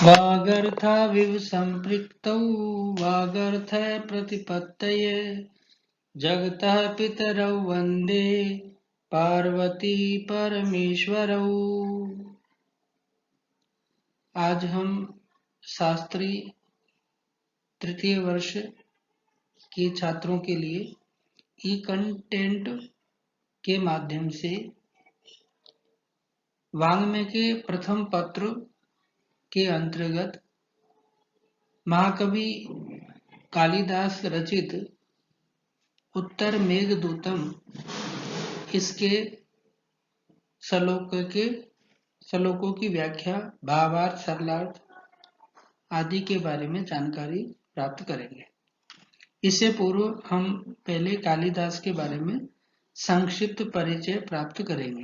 वागर्थाविव सम्पृक्तौ वागर्थ प्रतिपत्तये जगतः पितरौ वन्दे पार्वती परमेश्वरौ। आज हम शास्त्री तृतीय वर्ष के छात्रों के लिए ई कंटेंट के माध्यम से वाङ्मय के प्रथम पत्र के अंतर्गत महाकवि कालिदास रचित उत्तर मेघदूतम इसके श्लोकों की व्याख्या, भावार्थ, सरलार्थ आदि के बारे में जानकारी प्राप्त करेंगे। इससे पूर्व हम पहले कालिदास के बारे में संक्षिप्त परिचय प्राप्त करेंगे।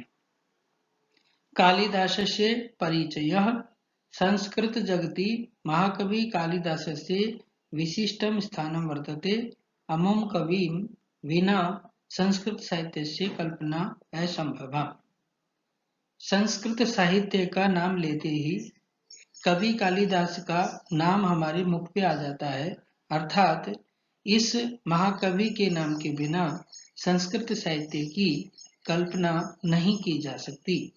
कालिदासस्य परिचयः संस्कृत जगति महाकवि कालिदासस्य विशिष्टं स्थानं वर्तते। अमुं कविं विना संस्कृत साहित्यस्य कल्पना असंभवा। संस्कृत साहित्य का नाम लेते ही कवि कालिदास का नाम हमारे मुख पे आ जाता है, अर्थात इस महाकवि के नाम के बिना संस्कृत साहित्य की कल्पना नहीं की जा सकती।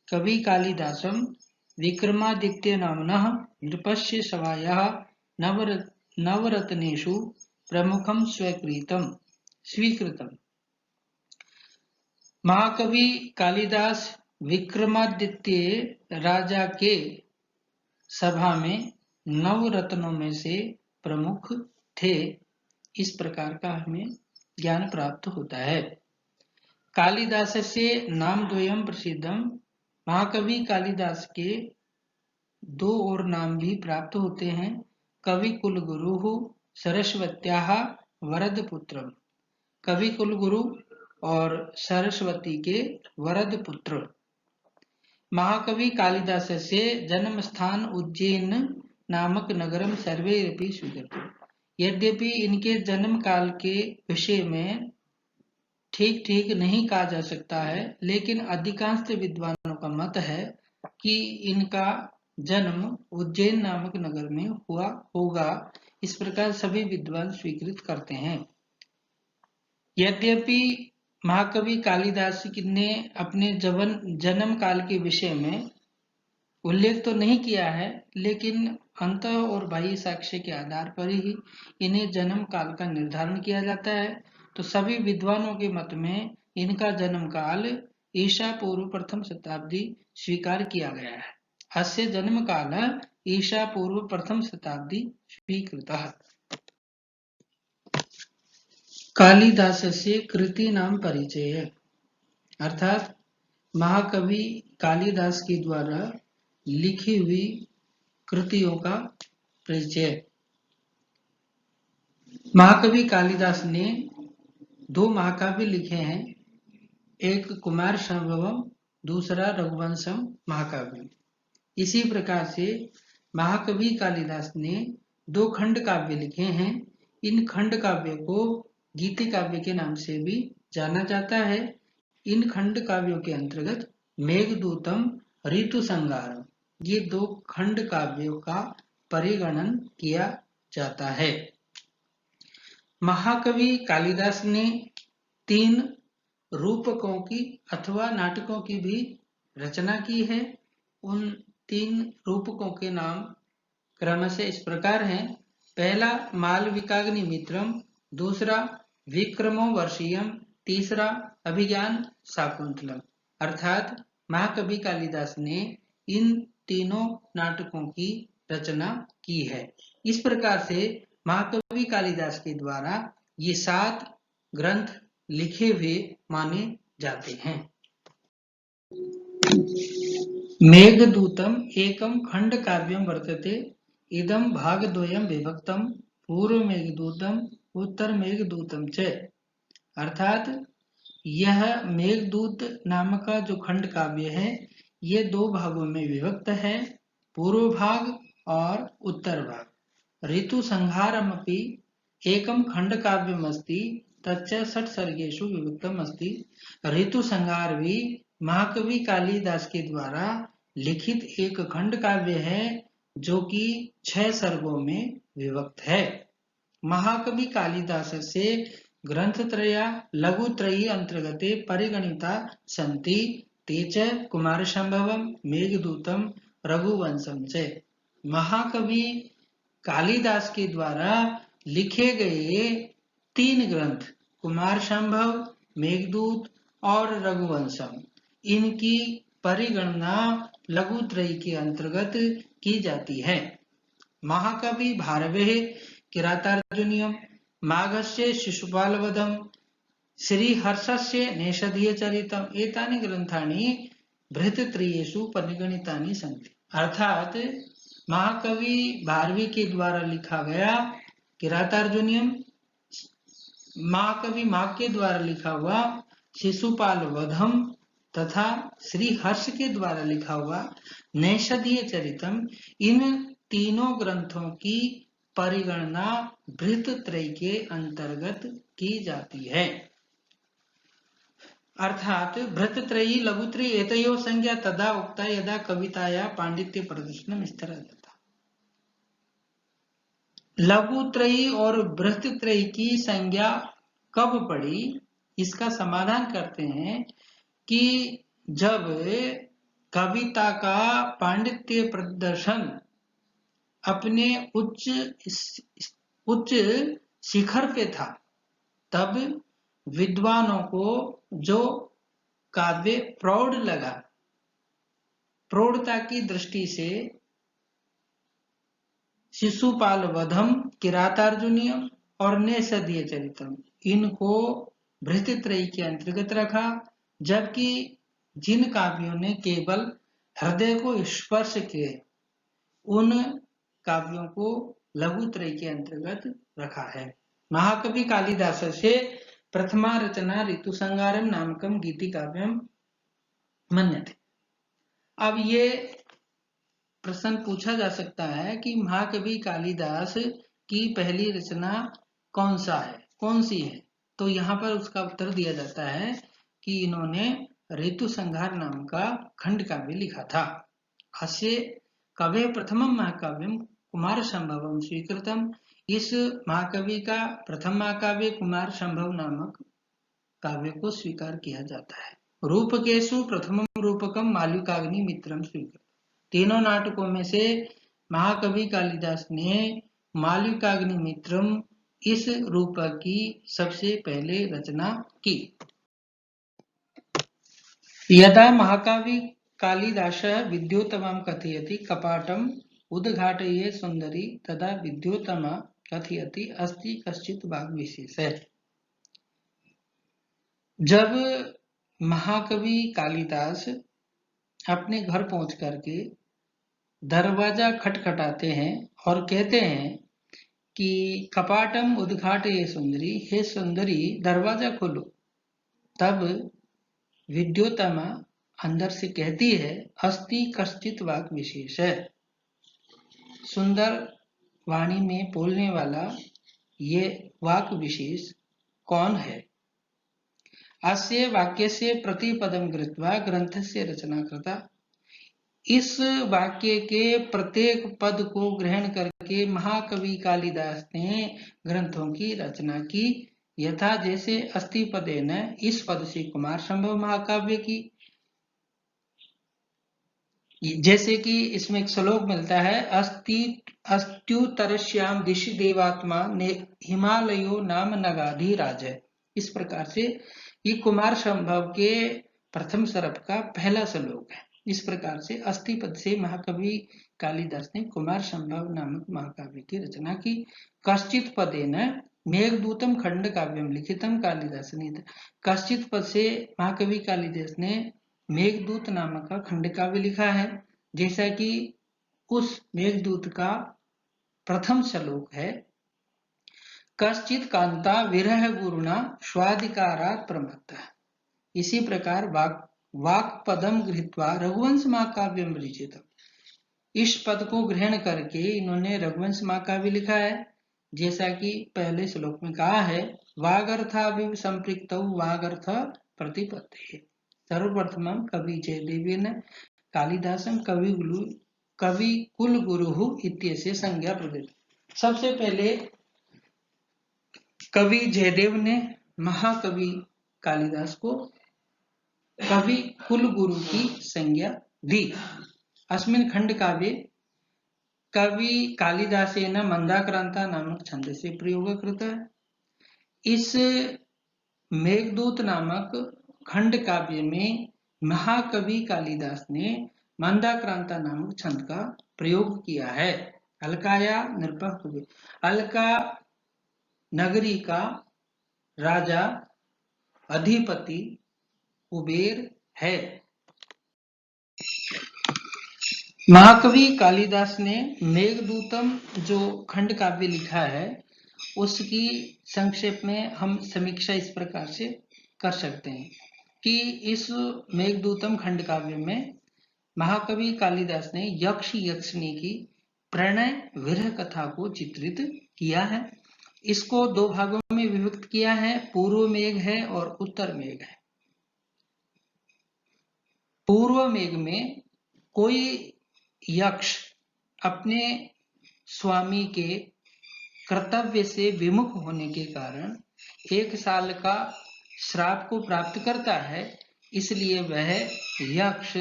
कवि कालिदासम विक्रमादित्य नामनः नृपस्य सभायाः नवरत्नेषु प्रमुखं स्वीकृतम्। महाकवि कालिदास विक्रमादित्य राजा के सभा में नवरत्नों में से प्रमुख थे। इस प्रकार का हमें ज्ञान प्राप्त होता है। कालिदास से नाम द्वयम प्रसिद्धम। महाकवि कालिदास के दो और नाम भी प्राप्त होते हैं। कवि कुलगुरु सरस्वत्याः वरद पुत्रम। कवि कुलगुरु और सरस्वती के वरद पुत्र। महाकवि कालिदास से जन्म स्थान उज्जैन नामक नगरम सर्वेरपि स्वीकृतम्। यद्यपि इनके जन्म काल के विषय में ठीक नहीं कहा जा सकता है, लेकिन अधिकांश विद्वानों का मत है कि इनका जन्म उज्जैन नामक नगर में हुआ होगा। इस प्रकार सभी विद्वान स्वीकृत करते हैं। यद्यपि महाकवि कालिदास ने अपने जन्म काल के विषय में उल्लेख तो नहीं किया है, लेकिन अंतः और बाह्य साक्ष्य के आधार पर ही इन्हें जन्म काल का निर्धारण किया जाता है। तो सभी विद्वानों के मत में इनका जन्म काल ईसा पूर्व प्रथम शताब्दी स्वीकार किया गया है। अस्य जन्म काल ईसा पूर्व प्रथम शताब्दी स्वीकृतः। कालिदासस्य कृति नाम परिचय, अर्थात महाकवि कालिदास के द्वारा लिखी हुई कृतियों का परिचय। महाकवि कालिदास ने दो महाकाव्य लिखे हैं, एक कुमार संभवम, दूसरा रघुवंशम महाकाव्य। इसी प्रकार से महाकवि कालिदास ने दो खंड काव्य लिखे हैं। इन खंड काव्य को गीति काव्य के नाम से भी जाना जाता है। इन खंड काव्यों के अंतर्गत मेघदूतम, ऋतुसंहारम, ये दो खंड काव्यों का परिगणन किया जाता है। महाकवि कालिदास ने 3 रूपकों की अथवा नाटकों की भी रचना की है। उन 3 रूपकों के नाम क्रमशः इस प्रकार हैं। पहला मालविकाग्निमित्रम, दूसरा विक्रमो वर्षीयम, तीसरा अभिज्ञान शाकुंतलम। अर्थात महाकवि कालिदास ने इन तीनों नाटकों की रचना की है। इस प्रकार से महाकवि कालिदास के द्वारा ये 7 ग्रंथ लिखे हुए माने जाते हैं। मेघदूतम एकम खंड काव्यम वर्तते। इदम भागद्वयम विभक्तम, पूर्व मेघदूतम उत्तर मेघदूतम च। अर्थात यह मेघदूत नामक का जो खंड काव्य है, ये 2 भागों में विभक्त है, पूर्व भाग और उत्तर भाग। ऋतु संहारमपि एकम खंड काव्यमस्ति तच्च 6 सर्गेषु विभक्तम अस्ति। ऋतु संहार भी महाकवि कालिदास के द्वारा लिखित एक खंड काव्य है जो कि 6 सर्गों में विभक्त है। महाकवि कालिदासस्य ग्रन्थत्रया लघुत्रयी अंतर्गते परिगणिता सन्ति ते च कुमारसंभवम, मेघदूतम, रघुवंशम च। महाकवि कालिदास के द्वारा लिखे गए 3 ग्रंथ कुमार संभव, मेघदूत और रघुवंशम, इनकी परिगणना लघुत्रयी के अंतर्गत की जाती है। महाकवि भारवेः किरातार्जुनीयम, माघस्य शिशुपालवधम, श्रीहर्षस्य नेषधीयचरितम एतानि ग्रंथानि बृहत्त्रयीषु परिगणितानि सन्ति। अर्थात महाकवि भारवी के द्वारा लिखा गया किरातार्जुनीयम, महाकवि माघ के द्वारा लिखा हुआ शिशुपाल वधम तथा श्री हर्ष के द्वारा लिखा हुआ नैषधीय चरितम, इन तीनों ग्रंथों की परिगणना बृहत्त्रयी के अंतर्गत की जाती है। अर्थात बृहत्त्रयी लघुत्रयी एतयोः संज्ञा तदा उक्ता यदा कविताया पांडित्य प्रदर्शनम इस तरह था। लघुत्रयी और बृहत्त्रयी की संज्ञा कब पड़ी, इसका समाधान करते हैं कि जब कविता का पांडित्य प्रदर्शन अपने उच्च शिखर पे था, तब विद्वानों को जो काव्य प्रौढ़ लगा, प्रौढ़ता की दृष्टि से शिशुपाल वधम, किरातार्जुनीयम और नेषधीय चरितम, इनको बृहत्त्रयी के अंतर्गत रखा, जबकि जिन काव्यों ने केवल हृदय को स्पर्श किए उन काव्यों को लघुत्रयी के अंतर्गत रखा है। महाकवि कालिदास से प्रथमा रचना ऋतुसंहारम नामकम गीति काव्यम मन्यते। अब ये प्रश्न पूछा जा सकता है कि महाकवि कालिदास की पहली रचना कौन सी है, तो यहाँ पर उसका उत्तर दिया जाता है कि इन्होंने ऋतु संहार नाम का खंड काव्य लिखा था। अस्य कवे प्रथमम महाकाव्यम कुमार संभवम स्वीकृतम, इस महाकवि का प्रथम महाकाव्य कुमार संभव नामक काव्य को स्वीकार किया जाता है। रूपकेशु प्रथमम रूपकम माल्विकाग्नि मित्रम स्वीकृत, तीनों नाटकों में से महाकवि कालिदास ने माल्विकाग्नि मित्रम इस रूपक की सबसे पहले रचना की। यदा महाकवि कालिदासः विद्योत्तमं कथयति कपाटम उद्घाटये सुंदरी, तदा विद्योत्तमा कथयति अस्ति कश्चित् वाग्विशेषः। जब महाकवि कालिदास अपने घर पहुंच करके दरवाजा खटखटाते हैं और कहते हैं कि कपाटम उद्घाटये सुंदरी, हे सुंदरी दरवाजा खोलो, तब विद्योत्तमा अंदर से कहती है अस्ति कश्चित् वाक् विशेष, सुंदर वाणी में बोलने वाला ये वाक् विशेष कौन है। अस्य वाक्यस्य प्रतिपदं कृत्वा ग्रंथस्य रचना कृता, इस वाक्य के प्रत्येक पद को ग्रहण करके महाकवि कालिदास ने ग्रंथों की रचना की। यथा जैसे अस्ति पदेन, इस पद से कुमार संभव महाकाव्य की, जैसे कि इसमें एक श्लोक मिलता है अस्त्युतरश्याम दिशि देवात्मा हिमालयो नाम नगाधि राज। इस प्रकार से ये कुमार संभव के प्रथम सर्ग का पहला श्लोक है। इस प्रकार से अस्ति पद से महाकवि कालिदास ने कुमार संभव नामक महाकाव्य की रचना की। कश्चित् पदेन मेघदूतम खंड काव्यम लिखितम कालिदास ने, कश्चित् पद से महाकवि कालिदास ने मेघदूत नामक का खंड काव्य लिखा है, जैसा कि उस मेघदूत का प्रथम श्लोक है कश्चित् कांता विरह गुरुणा स्वाधिकारात् प्रमत्तः। इसी प्रकार वाक् पदम गृहीत्वा रघुवंश महाकाव्यम रचितम, इस पद को ग्रहण करके इन्होंने रघुवंश महाकाव्य लिखा है, जैसा कि पहले श्लोक में कहा है वागर्थाभिव संपृक्तौ वागर्थ प्रतिपत्ति। सर्वप्रथमं कवि जयदेवेन कालिदासं कवि कुल गुरु इत्यस्य संज्ञा प्रदत्त। सबसे पहले कवि जयदेव ने महाकवि कालिदास को कवि कुल गुरु की संज्ञा दी। अस्मिन् खंड काव्ये कवि कालिदासेन मंदाक्रांता नामक छंद से प्रयोग कृतः। इस मेघदूत नामक खंड काव्य में महाकवि कालिदास ने मंदाक्रांता नामक छंद का प्रयोग किया है। अलकाया नृपः, अलका नगरी का राजा अधिपति कुबेर है। महाकवि कालिदास ने मेघदूतम जो खंड काव्य लिखा है उसकी संक्षेप में हम समीक्षा इस प्रकार से कर सकते हैं कि इस मेघदूतम खंड काव्य में महाकवि कालिदास ने यक्ष यक्षिणी की प्रणय विरह कथा को चित्रित किया है। इसको दो भागों में विभक्त किया है, पूर्व मेघ है और उत्तर मेघ है। पूर्व मेघ में कोई यक्ष अपने स्वामी के कर्तव्य से विमुख होने के कारण 1 साल का श्राप को प्राप्त करता है, इसलिए वह यक्ष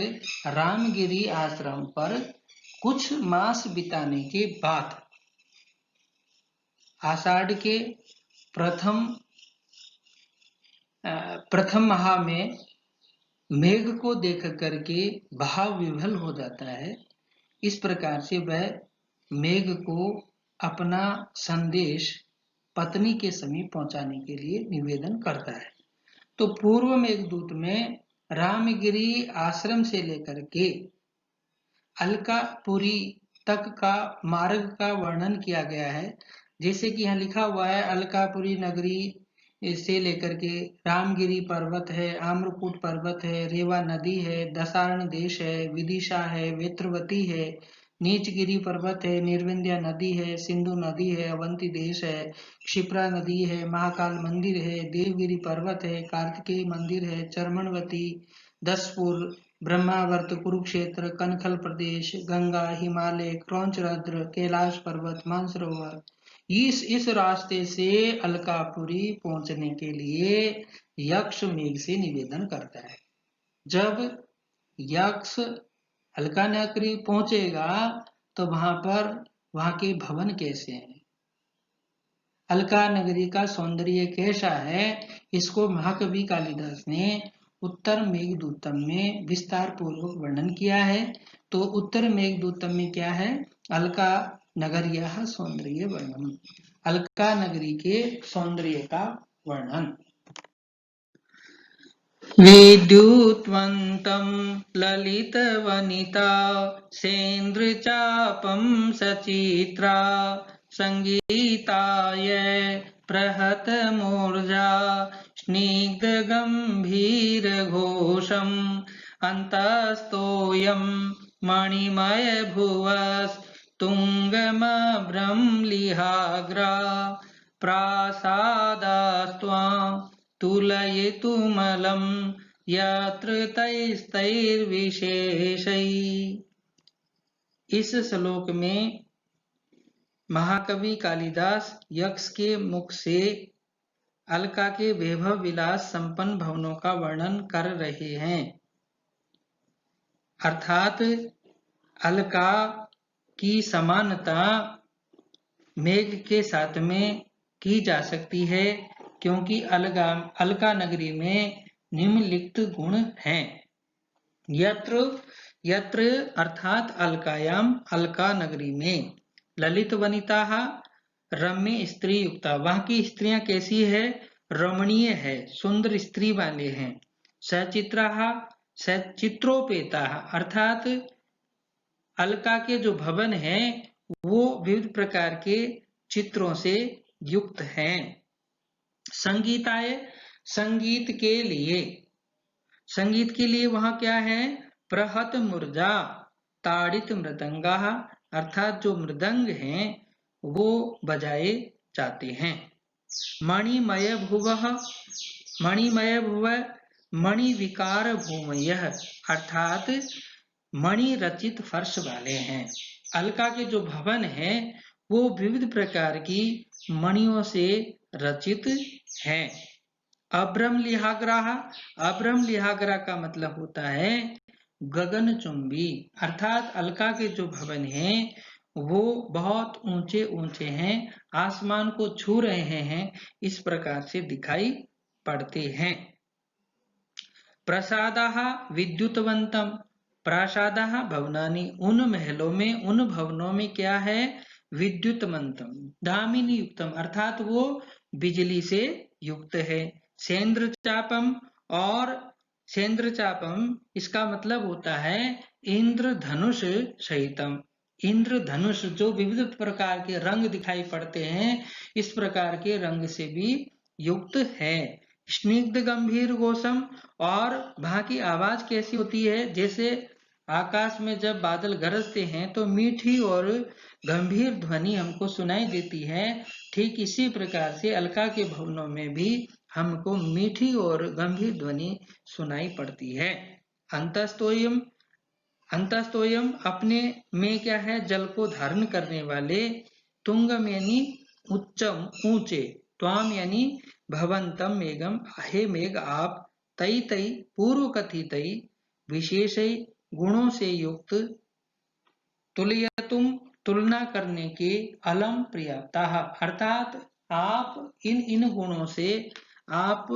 रामगिरी आश्रम पर कुछ मास बिताने के बाद आषाढ़ के प्रथम माह में मेघ को देख करके भाव विभल हो जाता है। इस प्रकार से वह मेघ को अपना संदेश पत्नी के समीप पहुंचाने के लिए निवेदन करता है। तो पूर्व मेघदूत में रामगिरी आश्रम से लेकर के अलकापुरी तक का मार्ग का वर्णन किया गया है। जैसे कि यहाँ लिखा हुआ है, अलकापुरी नगरी से लेकर के रामगिरी पर्वत है, आम्रकूट पर्वत है, रेवा नदी है, दशारण देश है, विदिशा है, वेत्रवती है, नीचगिरी पर्वत है, निर्विंध्या नदी है, सिंधु नदी है, अवंती देश है, क्षिप्रा नदी है, महाकाल मंदिर है, देवगिरी पर्वत है, कार्तिकेय मंदिर है, चरमनवती, दसपुर, ब्रह्मावर्त, कुरुक्षेत्र, कनखल प्रदेश, गंगा, हिमालय, क्रौंचरद्र, कैलाश पर्वत, मानसरोवर। इस रास्ते से अलकापुरी पहुंचने के लिए यक्ष मेघ से निवेदन करता है। जब यक्ष अलका नगरी पहुंचेगा तो वहां के भवन कैसे हैं, अलका नगरी का सौंदर्य कैसा है, इसको महाकवि कालिदास ने उत्तर मेघदूतम में विस्तार पूर्वक वर्णन किया है। तो उत्तर मेघदूतम में क्या है, अलका नगरिया सौंदर्य वर्णन, अलका नगरी के सौंदर्य का वर्णन। विद्युत्वन्तं ललितवनिता सेन्द्रचापं सचित्रा संगीताय प्रहतमूर्जा स्निग्धगम्भीरघोषम् अन्तस्तोऽयं मणिमयभुवस्तुङ्गमभ्रमलिहाग्रा प्रासादास्त्वां तुलयितुमलं यत्र तैस्तैर्विशेषैः। इस श्लोक में महाकवि कालिदास यक्ष के मुख से अलका के वैभव विलास संपन्न भवनों का वर्णन कर रहे हैं। अर्थात अलका की समानता मेघ के साथ में की जा सकती है, क्योंकि अलका नगरी में निम्नलिखित गुण हैं। यत्र अर्थात अलकायाम, अलका नगरी में, ललित वनिता रम्य स्त्री युक्ता, वहां की स्त्रियां कैसी है, रमणीय है, सुंदर स्त्री वाले हैं। सचित्रा सचित्रोपेता, अर्थात अलका के जो भवन हैं वो विविध प्रकार के चित्रों से युक्त हैं। संगीताय, संगीत के लिए वहां क्या है, प्रहत मूर्जा ताड़ित मृदंगा, अर्थात जो मृदंग हैं वो बजाए जाते हैं। मणिमय भुव, मणिमय भुव मणिविकार भूमयः, अर्थात मणि रचित फर्श वाले हैं। अलका के जो भवन है वो विविध प्रकार की मणियों से रचित हैं। अभ्रम लिहाग्राह, अभ्रम लिहाग्रा का मतलब होता है गगनचुंबी, अर्थात अलका के जो भवन हैं वो बहुत ऊंचे ऊंचे हैं, आसमान को छू रहे हैं, इस प्रकार से दिखाई पड़ते हैं। प्रसादाः विद्युतवंतम, प्रासादाः भवनानि, उन महलों में, उन भवनों में क्या है, विद्युतवंतम, दामिनी युक्तम, अर्थात वो बिजली से युक्त है। सेंद्र चापम, और सेंद्र चापम इसका मतलब होता है इंद्रधनुष सहितम, इंद्रधनुष जो विविध प्रकार के रंग दिखाई पड़ते हैं, इस प्रकार के रंग से भी युक्त है। स्निग्ध गंभीर गोसम, और वहां की आवाज कैसी होती है, जैसे आकाश में जब बादल गरजते हैं तो मीठी और गंभीर ध्वनि हमको सुनाई देती है, ठीक इसी प्रकार से अलका के भवनों में भी हमको मीठी और गंभीर ध्वनि सुनाई पड़ती है। अंतस्तोयम, अंतस्तोयम अपने में क्या है, जल को धारण करने वाले। तुंगम यानी उच्चम ऊंचे, त्वाम यानी भवंतम मेघम, हे मेघ आप, तई तई पूर्व कथित विशेष गुणों से युक्त, तुलयतुम तुलना करने के, अलम प्रियता, अर्थात आप इन इन गुणों से आप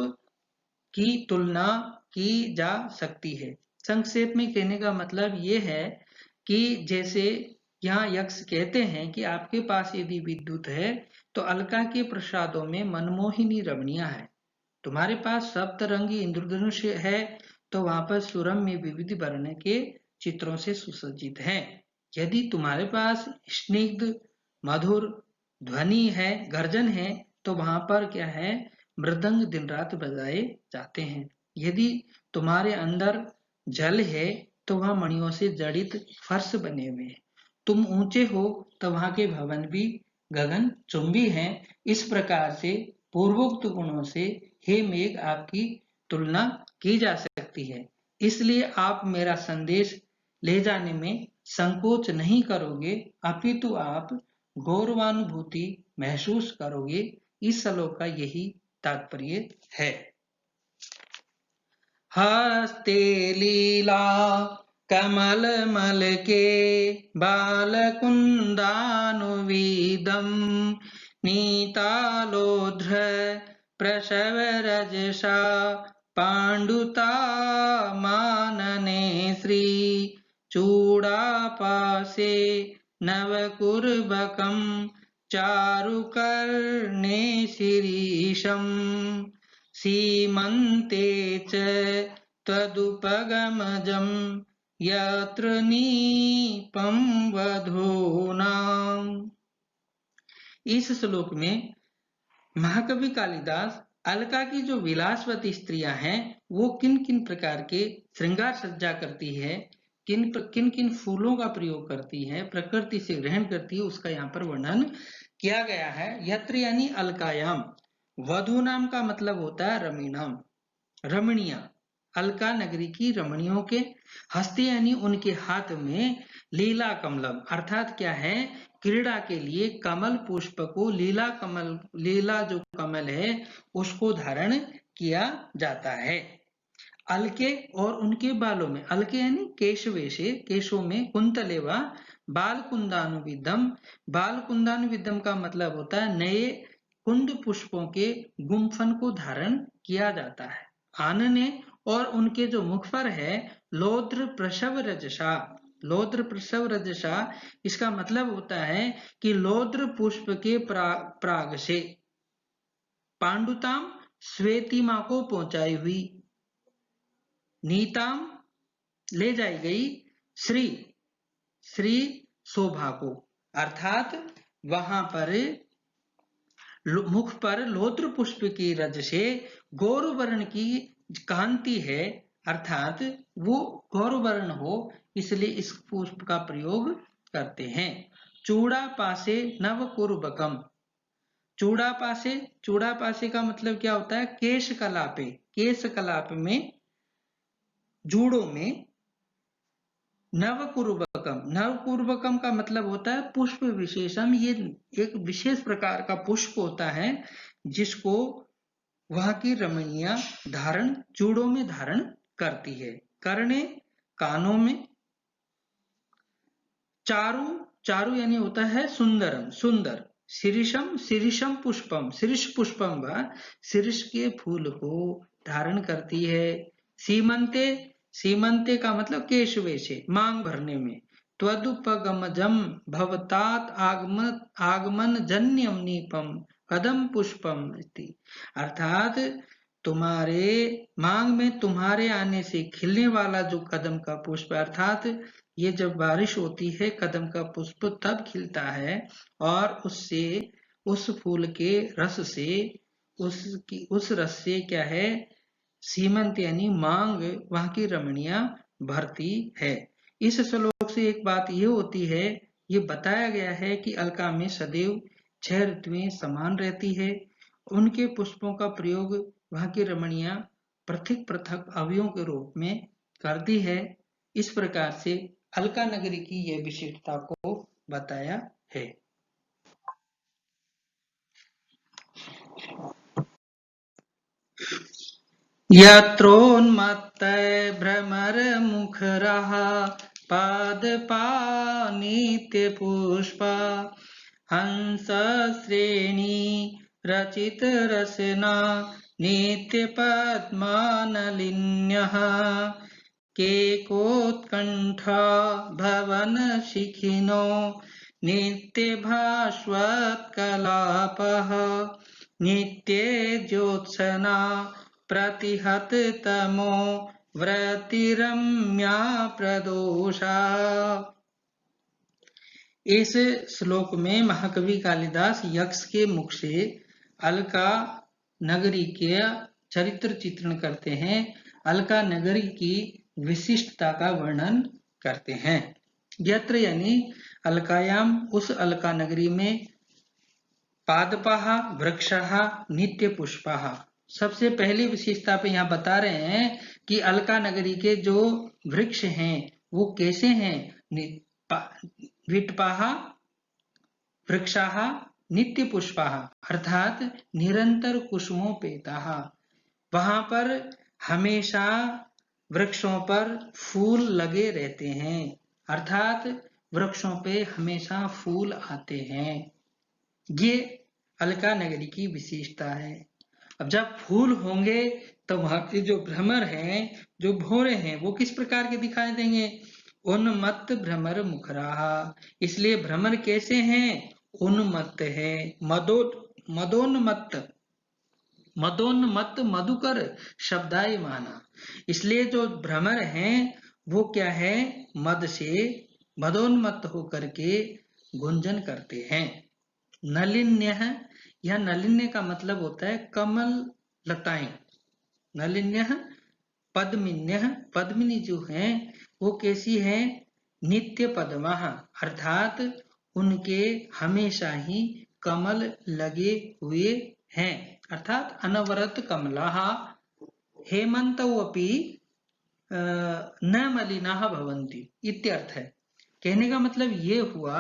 की तुलना की जा सकती है। संक्षेप में कहने का मतलब ये है कि जैसे यहाँ यक्ष कहते हैं कि आपके पास यदि विद्युत है तो अलका के प्रसादों में मनमोहिनी रमणियां है, तुम्हारे पास सप्तरंगी इंद्रधनुष है तो वहां पर सुरम में विविध वर्ण के चित्रों से सुसज्जित है। यदि तुम्हारे पास स्निग्ध मधुर ध्वनि है, गर्जन है, तो वहां पर क्या है, मृदंग दिन रात बजाए जाते हैं। यदि तुम्हारे अंदर जल है तो वहां मणियों से जड़ित फर्श बने हुए हैं। तुम ऊंचे हो तो वहां के भवन भी गगन चुंबी हैं। इस प्रकार से पूर्वोक्त गुणों से हे मेघ आपकी तुलना की जा सकती है, इसलिए आप मेरा संदेश ले जाने में संकोच नहीं करोगे, अपितु आप गौरवानुभूति महसूस करोगे। इस श्लोक का यही तात्पर्य है। हस्ते लीला कमल मल के बालकुंदानुविदम, नीतालोध्र प्रसव रजसा पांडुता मानने श्री, चूड़ापासे नवकुर्बकम चारुकर्णे शिरीषम, सीमन्ते च त्वदुपगमजं यत्र नीपं वधूनाम्। इस श्लोक में महाकवि कालिदास अलका की जो विलासवती स्त्रियां हैं वो किन किन प्रकार के श्रृंगार सज्जा करती है, किन किन फूलों का प्रयोग करती है, प्रकृति से ग्रहण करती है, उसका यहाँ पर वर्णन किया गया है। यत्र यानी अलकायाम, वधु नाम का मतलब होता है रमीणाम, रमणिया, अलका नगरी की रमणियों के। हस्ते यानी उनके हाथ में, लीला कमलम, अर्थात क्या है, क्रीड़ा के लिए कमल पुष्प को, लीला कमल, लीला जो कमल है उसको धारण किया जाता है। अलके और उनके बालों में, अलके यानी केशवेशे, केशों में, कुंतलेवा बाल कुंदानुविदम, बाल कुंदानुविदम का मतलब होता है नए कुंद पुष्पों के गुम्फन को धारण किया जाता है। आनने, और उनके जो मुख पर है, लोद्र प्रसव रजसा, लोद्र प्रसव रजसा इसका मतलब होता है कि लोद्र पुष्प के प्राग से पांडुताम श्वेतिमा को पहुंचाई हुई, नीताम ले जाई गई, श्री श्री शोभा को, अर्थात वहां पर मुख पर लोद्र पुष्प की रज से गौर वर्ण की कांति है, अर्थात वो गौर वर्ण हो, इसलिए इस पुष्प का प्रयोग करते हैं। चूड़ा पासे नव कुर्बकम, चूड़ा पासे, चूड़ा पासे का मतलब क्या होता है, केश कलापे, केश कलाप में, जूड़ों में नवकुर्बकम, नवकुर्बकम का मतलब होता है पुष्प विशेषम। ये एक विशेष प्रकार का पुष्प होता है जिसको वहां की रमणियां धारण, चूड़ों में धारण करती है। कर्णे, कानों में। चारु, चारु यानी होता है सुंदरम, सुंदर। शीर्षम, शीर्षम पुष्पम, शीर्ष पुष्पम व शीर्ष के फूल को धारण करती है। सीमंते, सीमंते का मतलब केशवे से, मांग भरने में। त्वदुपगमजम भवतात आगमन, आगमन जन्यम नीपम कदम पुष्पम इति। अर्थात तुम्हारे मांग में तुम्हारे आने से खिलने वाला जो कदम का पुष्प, अर्थात ये जब बारिश होती है कदम का पुष्प तब खिलता है, और उससे, उस फूल के रस से, उसकी उस रस से क्या है, सीमंत यानी मांग वहां की रमणियां भरती है। इस श्लोक से एक बात ये होती है, ये बताया गया है कि अलका में सदैव 6 ऋतुएं समान रहती है। उनके पुष्पों का प्रयोग वहां की रमणियां पृथक पृथक अवयवों के रूप में करती है। इस प्रकार से अलका नगरी की यह विशेषता को बताया है। यत्रोन्मत्तै भ्रमरमुखरः पादपानित्यपुष्पा हंसश्रेणी रचितरसना नित्यपद्मानलिन्यः केकोत्कण्ठा भवनशिखिनो नित्यभास्वत्कलापः नित्ये ज्योत्सना प्रतिहततमो व्रतिरम्या प्रदोषा। इस श्लोक में महाकवि कालिदास यक्ष के मुख से अलका नगरी के चरित्र चित्रण करते हैं, अलका नगरी की विशिष्टता का वर्णन करते हैं। यत्र यानी अलकायाम, उस अलका नगरी में, पादपाः वृक्षाः नित्य पुष्पाः। सबसे पहली विशेषता पे यहाँ बता रहे हैं कि अलका नगरी के जो वृक्ष हैं वो कैसे हैं। विटपाः वृक्षाः नित्य पुष्पाः, अर्थात निरंतर कुसुमोपेताः। वहां पर हमेशा वृक्षों पर फूल लगे रहते हैं, अर्थात वृक्षों पे हमेशा फूल आते हैं। ये अलका नगरी की विशेषता है। अब जब फूल होंगे तो वहां के जो भ्रमर हैं, जो भौरे हैं, वो किस प्रकार के दिखाई देंगे। उन्मत्त भ्रमर मुखराहा, इसलिए भ्रमर कैसे हैं, उन्मत्त है। मदोन्मत्त, मदोन्मत्त मधुकर शब्दाय माना, इसलिए जो भ्रमर हैं वो क्या है, मद से मदोन्मत्त होकर के गुंजन करते हैं। नलिन्य है, यह नलिन्य का मतलब होता है कमल लताएं। नलिन्य पद्मिन्य, पद्मिनी जो हैं वो कैसी है, नित्य पद्मा, अर्थात उनके हमेशा ही कमल लगे हुए हैं, अर्थात अनवरत कमला। हेमंतवपि न मलिनाः भवन्ति इत्यर्थ है। कहने का मतलब ये हुआ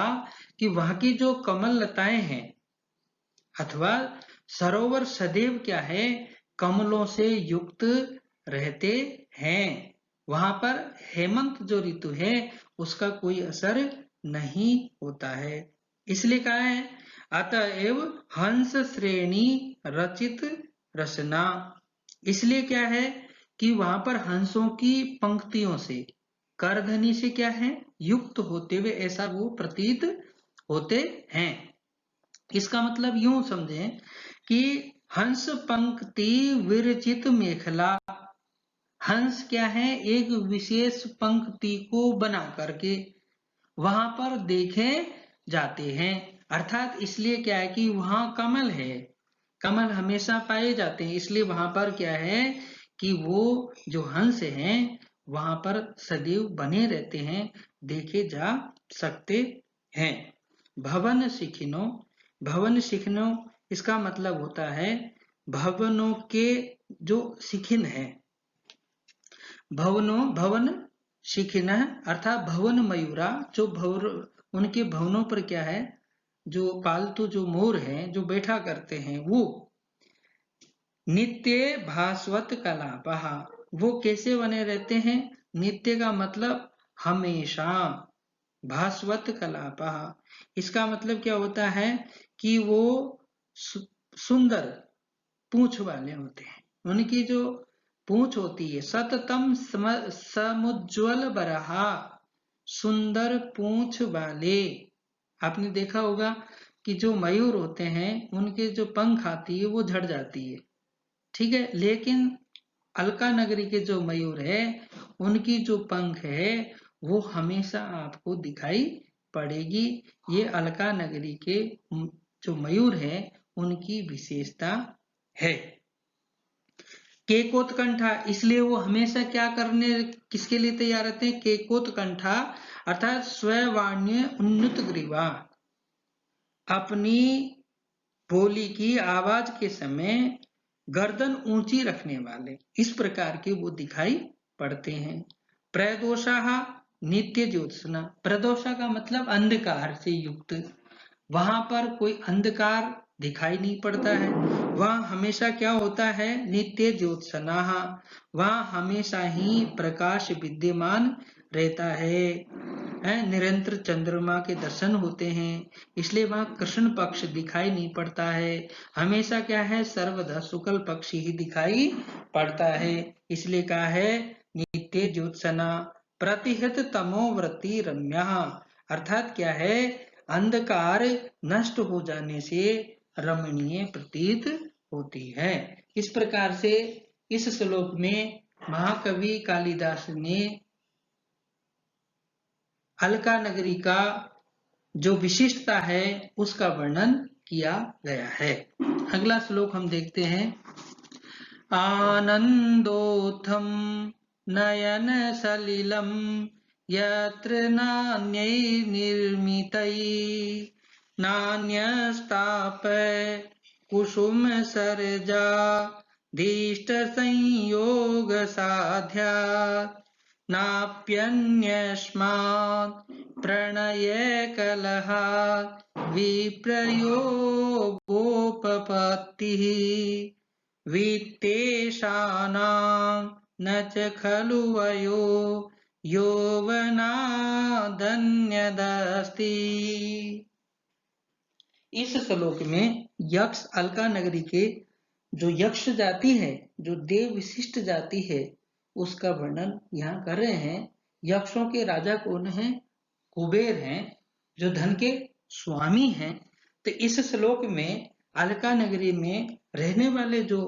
कि वहां की जो कमल लताएं हैं, अथवा सरोवर सदैव क्या है, कमलों से युक्त रहते हैं। वहां पर हेमंत जो ऋतु है उसका कोई असर नहीं होता है, इसलिए कहा है अतएव हंस श्रेणी रचित रचना। इसलिए क्या है कि वहां पर हंसों की पंक्तियों से, करधनी से क्या है, युक्त होते हुए ऐसा वो प्रतीत होते हैं। इसका मतलब यूं समझें कि हंस पंक्ति विरचित मेखला, हंस क्या है, एक विशेष पंक्ति को बना करके वहां पर देखे जाते हैं, अर्थात इसलिए क्या है कि वहां कमल है, कमल हमेशा पाए जाते हैं, इसलिए वहां पर क्या है कि वो जो हंस हैं वहां पर सदैव बने रहते हैं, देखे जा सकते हैं। भवन शिखिनो, भवन शिखिनो इसका मतलब होता है भवनों के जो शिखिन है, भवनों, भवन शिखिनः अर्थात भवन मयूरा, जो उनके भवनों पर क्या है, जो पालतू जो मोर हैं जो बैठा करते हैं वो। नित्य भास्वत कलापः, वो कैसे बने रहते हैं? नित्य का मतलब हमेशा, भास्वत कलापः इसका मतलब क्या होता है कि वो सुंदर पूंछ वाले होते हैं। उनकी जो पूंछ होती है, सततम समुज्ज्वल बरहा, सुंदर पूंछ वाले। आपने देखा होगा कि जो मयूर होते हैं उनके जो पंख आती है वो झड़ जाती है, ठीक है, लेकिन अलका नगरी के जो मयूर है उनकी जो पंख है वो हमेशा आपको दिखाई पड़ेगी। ये अलका नगरी के जो मयूर है उनकी विशेषता है। केकोत्कंठा, इसलिए वो हमेशा क्या करने, किसके लिए तैयार रहते हैं? केकोत्कंठा अर्थात स्ववाण्य उन्नत ग्रीवा, अपनी बोली की आवाज के समय गर्दन ऊंची रखने वाले, इस प्रकार के वो दिखाई पड़ते हैं। प्रदोषाः नित्य ज्योत्सना, प्रदोषा का मतलब अंधकार से युक्त, वहां पर कोई अंधकार दिखाई नहीं पड़ता है, वहां हमेशा क्या होता है? नित्य ज्योत्सनाः, वहां हमेशा ही प्रकाश विद्यमान रहता है, निरंतर चंद्रमा के दर्शन होते हैं, इसलिए वहां कृष्ण पक्ष दिखाई नहीं पड़ता है, हमेशा क्या है? सर्वदा शुक्ल पक्ष ही दिखाई पड़ता है, इसलिए कहा है नित्य ज्योत्सना। प्रतिहत तमोवृत्ति रम्या, अर्थात क्या है? अंधकार नष्ट हो जाने से रमणीय प्रतीत होती है। इस प्रकार से इस श्लोक में महाकवि कालिदास ने अलका नगरी का जो विशिष्टता है उसका वर्णन किया गया है। अगला श्लोक हम देखते हैं। आनंदोत्थम नयन सलिलम यत्र नान्यैर्निर्मितैः नान्यस्ताप कुसुम सरजा दीष्ट संयोग साध्यात् नाप्यन्यस्मात् प्रणय कलहात् विप्रयोगोपपत्तिः वित्तेषाणां न च खलु वयो यौवनादन्यदस्ति। इस श्लोक में यक्ष अलका नगरी के जो यक्ष जाति है, जो देव विशिष्ट जाति है, उसका वर्णन यहाँ कर रहे हैं। यक्षों के राजा कौन है? कुबेर हैं, जो धन के स्वामी हैं। तो इस श्लोक में अलका नगरी में रहने वाले जो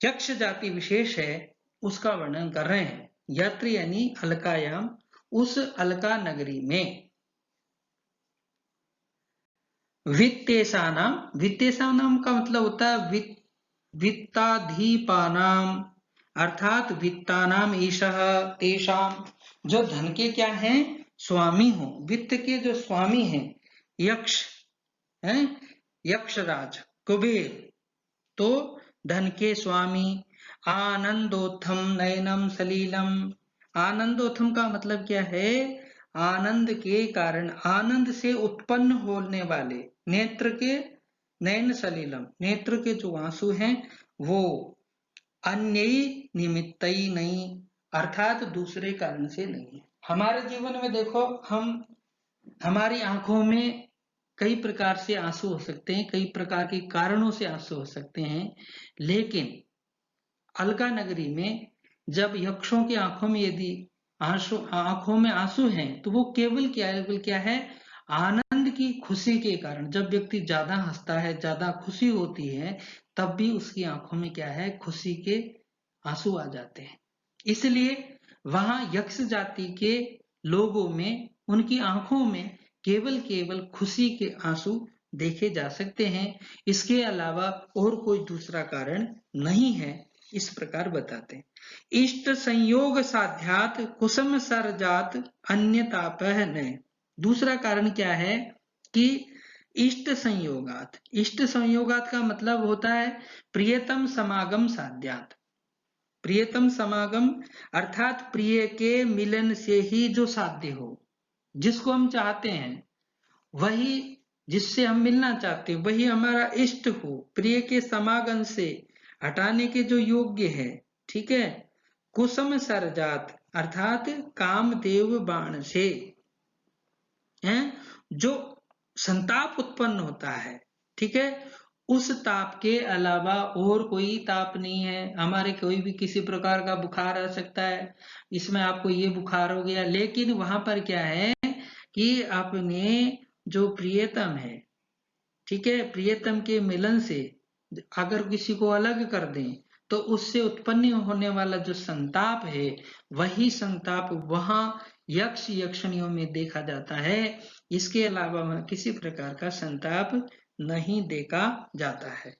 यक्ष जाति विशेष है उसका वर्णन कर रहे हैं। यत्र यानी अलकायाम, उस अलका नगरी में। वित्तेषाणाम, वित्तेषाणाम का मतलब होता है वित्ताधीपानाम, अर्थात वित्तानाम ईशः तेषाम, जो धन के क्या हैं? स्वामी हो। वित्त के जो स्वामी हैं यक्ष हैं, यक्षराज कुबेर, तो धन के स्वामी। आनंदोत्थम नयनम सलीलम, आनंदोत्थम का मतलब क्या है? आनंद के कारण, आनंद से उत्पन्न होने वाले नेत्र के, नयन सलीलम, नेत्र के जो आंसू हैं वो अन्य निमित्त ही नहीं, अर्थात दूसरे कारण से नहीं है। हमारे जीवन में देखो, हमारी आंखों में कई प्रकार से आंसू हो सकते हैं, कई प्रकार के कारणों से आंसू हो सकते हैं, लेकिन अलका नगरी में जब यक्षों की आंखों में यदि आंखों में आंसू हैं तो वो केवल क्या है? आनंद की खुशी के कारण। जब व्यक्ति ज्यादा हंसता है, ज्यादा खुशी होती है, तब भी उसकी आंखों में क्या है? खुशी के आंसू आ जाते हैं। इसलिए वहां यक्ष जाति के लोगों में, उनकी आंखों में केवल खुशी के आंसू देखे जा सकते हैं, इसके अलावा और कोई दूसरा कारण नहीं है, इस प्रकार बताते हैं। इष्ट संयोग साध्यात कुसुम सरजात अन्यतापह न, दूसरा कारण क्या है कि इष्ट संयोगात, इष्ट संयोगात का मतलब होता है प्रियतम समागम साध्यात, प्रियतम समागम अर्थात प्रिय के मिलन से ही जो साध्य हो, जिसको हम चाहते हैं, वही जिससे हम मिलना चाहते हैं वही हमारा इष्ट हो, प्रिय के समागम से हटाने के जो योग्य है, ठीक है। कुसुम सरजात अर्थात कामदेव बाण से है जो संताप उत्पन्न होता है, ठीक है। उस ताप के अलावा और कोई ताप नहीं है। हमारे कोई भी किसी प्रकार का बुखार आ सकता है, इसमें आपको ये बुखार हो गया, लेकिन वहां पर क्या है कि आपने जो प्रियतम है, ठीक है, प्रियतम के मिलन से अगर किसी को अलग कर दें तो उससे उत्पन्न होने वाला जो संताप है, वही संताप वहां यक्ष यक्षिणियों में देखा जाता है। इसके अलावा किसी प्रकार का संताप नहीं देखा जाता है।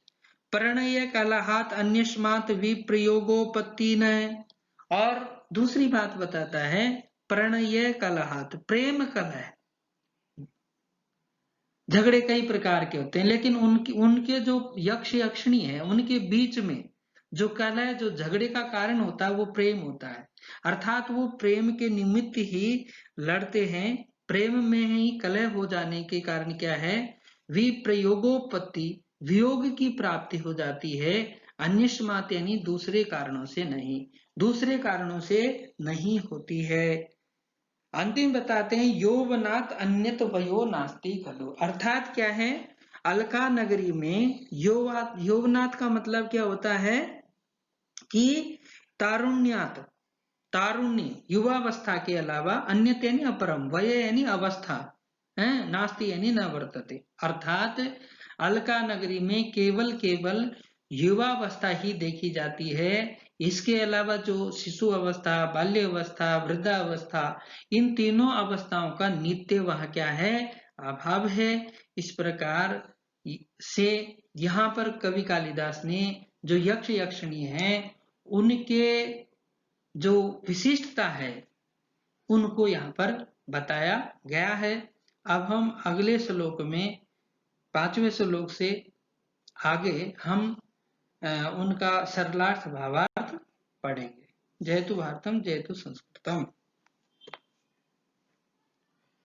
प्रणय कलहात अन्यस्मात् विप्रयोगोपत्ति न, और दूसरी बात बताता है प्रणय कलहात, प्रेम कलह, झगड़े कई प्रकार के होते हैं, लेकिन उनके जो यक्ष यक्षिणी है उनके बीच में जो कलह, जो झगड़े का कारण होता है वो प्रेम होता है। अर्थात वो प्रेम के निमित्त ही लड़ते हैं, प्रेम में ही कलह हो जाने के कारण क्या है, विप्रयोगोपत्ति, वियोग की प्राप्ति हो जाती है। अन्यस्मात् यानी दूसरे कारणों से नहीं, दूसरे कारणों से नहीं होती है। अंतिम बताते हैं यौवनात् अन्यत वयो नास्ति खलु, अर्थात क्या है, अलका नगरी में यौवनात् का मतलब क्या होता है कि तारुण्यात, तारुण्य युवावस्था के अलावा, अन्यत यानी अपरम, वय यानी अवस्था है, नास्ति यानी न वर्तते, अर्थात अलका नगरी में केवल युवावस्था ही देखी जाती है। इसके अलावा जो शिशु अवस्था, बाल्य अवस्था, वृद्धावस्था, इन तीनों अवस्थाओं का नित्य वहां क्या है, अभाव है। इस प्रकार से यहाँ पर कवि कालिदास ने जो यक्ष यक्षिणी है उनके जो विशिष्टता है उनको यहाँ पर बताया गया है। अब हम अगले श्लोक में 5वें श्लोक से आगे हम उनका सरलार्थ भावार्थ पढ़ेंगे। जयतु भारतम जयतु संस्कृतम।